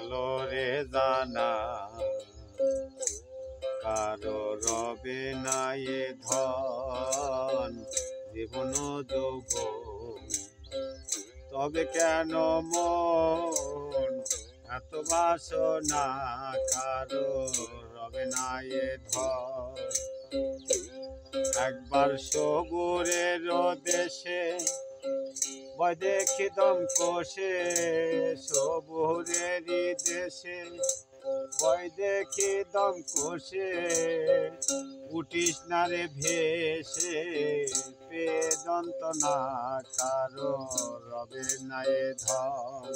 গেল রে জানা, কারো রবে নাই এ ধন জীবন যৌবন। তবে কেন মন এত বাসনা, কারো রবে নাই এ ধন। একবার সবুরের দেশে বয় দেখি দম কষে, সবুরেরই দেশে বয় দেখি দম কষে। উঠিস না রে ভেসে পে যন্ত্রণা, কারো রবে না এ ধন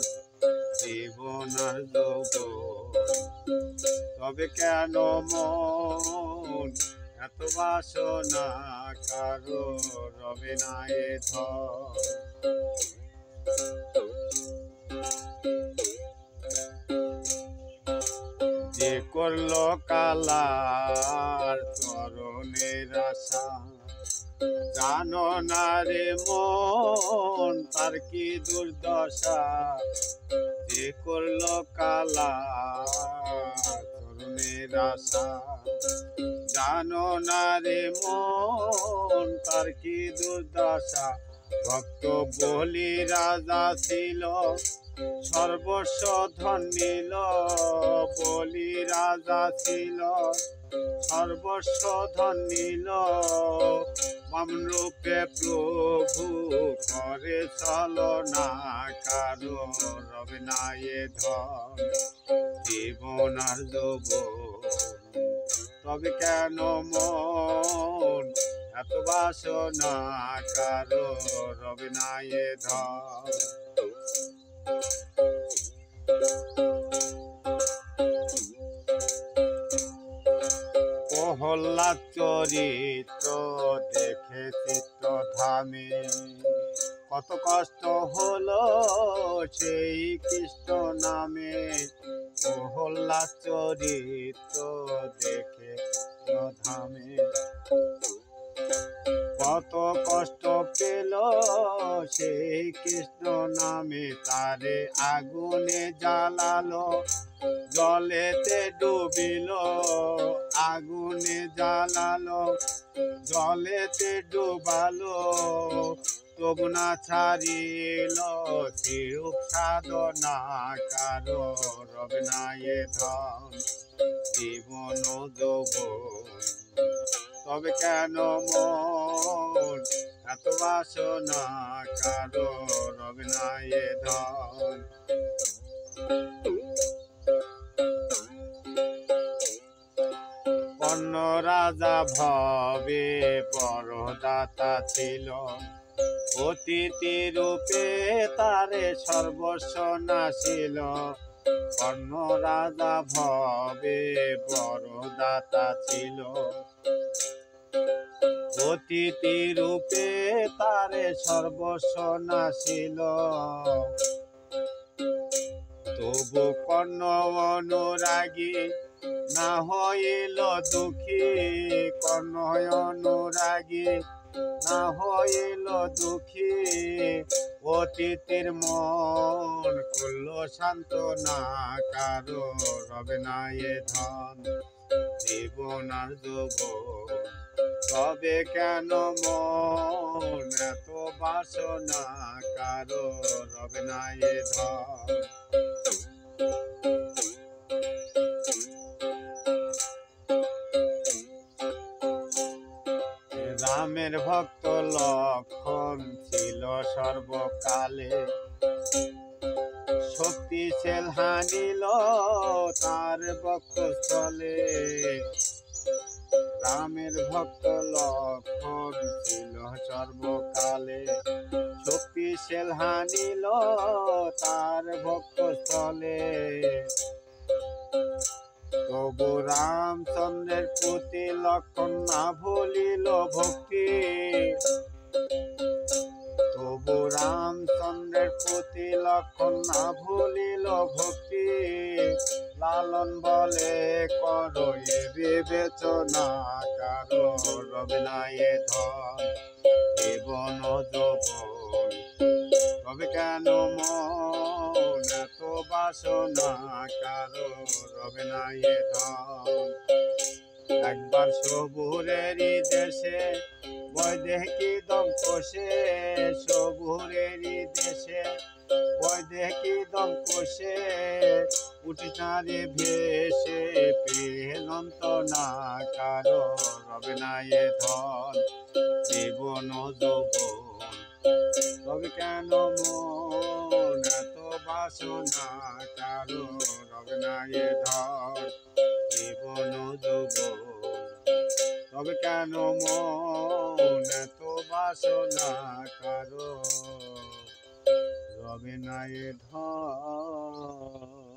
জীবন আর যৌবন। তবে কেন মন এত বাসনা, কারো রবে না এ ধন। যে করলো কালার চরণের আশা, জানো না রে মন তার কি দুর্দশা। যে করলো কালার চরণের আশা, জানো না রে মন তার কি দুর্দশা। ভক্ত বলি রাজা ছিল, সর্বস্ব ধন নিল। বলি রাজা ছিল, সর্বস্ব ধন নিল। বামন রূপে প্রভু করে চলনা, কারো রবে না এ ধন জীবন আর যৌবন। তবে কেন মন এত বাসনা, কারো রবে না এ ধন। প্রহ্লাদ চরিত্র দেখে চিত্ত ধামে, কত কষ্ট হলো সেই কৃষ্ণ নামে। প্রহ্লাদ চরিত্র দেখে ধামে, কত কষ্ট পেল সেই কৃষ্ণ নামে। তারে আগুনে জ্বালালো, জলেতে ডুবিল। আগুনে জ্বালালো, জলেতে ডুবালো, তবু না ছাড়িল তিরূপ সাধনা, কারো রবে না এ ধন জীবন যৌবন। তবে কেন মন এত বাসনা, কারো রবে না এ ধন। অন্য রাজা ভবে বড় দাতা ছিল, অতিথি রূপে তারে সর্বস্ব নাশিল। অন্য রাজা ভবে বড় দাতা ছিল, অতিথি রূপে তারে সর্বস্ব নাশিল। তবু কর্ণ অনুরাগী না হইল দুঃখী, কর্ণ অনুরাগী না হইল দুঃখী। অতিথির মন করল সান্ত্বনা, কারো রবে না এ ধন জীবন আর যৌবন। তবে কেন মন এত বাসনা, কারো রবে না এ ধন। রামের ভক্ত লক্ষণ ছিল সর্বকালে, শক্তি সেল হানিল তার বক্ষস্থলে। রামের ভক্ত লক্ষণ ছিল সর্বকালে, শক্তি সেল হানিল তার বক্ষস্থলে। তবু রামচন্দ্রের প্রতি লক্ষণ না ভুলিল ভক্তি। তবু রামচন্দ্রের প্রতি লক্ষণ না ভুলিল ভক্তি। লালন বলে করো এ বিবেচনা, কারো রবে না এ ধন জীবন যৌবন। তবে কেন মন এত বাসনা কারো রবে না এ ধন। একবার সবুরেরই দেশে বৈদেহী দম কষে, সবুরেরই দেশে বৈদেহী দম কষে, উঠি তারে ভেসে পেলন্ত না কারো রবে না এ ধন জীবন যৌবন। তবে কেন মন এত বাসনা কারো রবে না এ ধন জীবন যৌবন। তবে কেন মন এত বাসনা কারো রবে না এ ধন।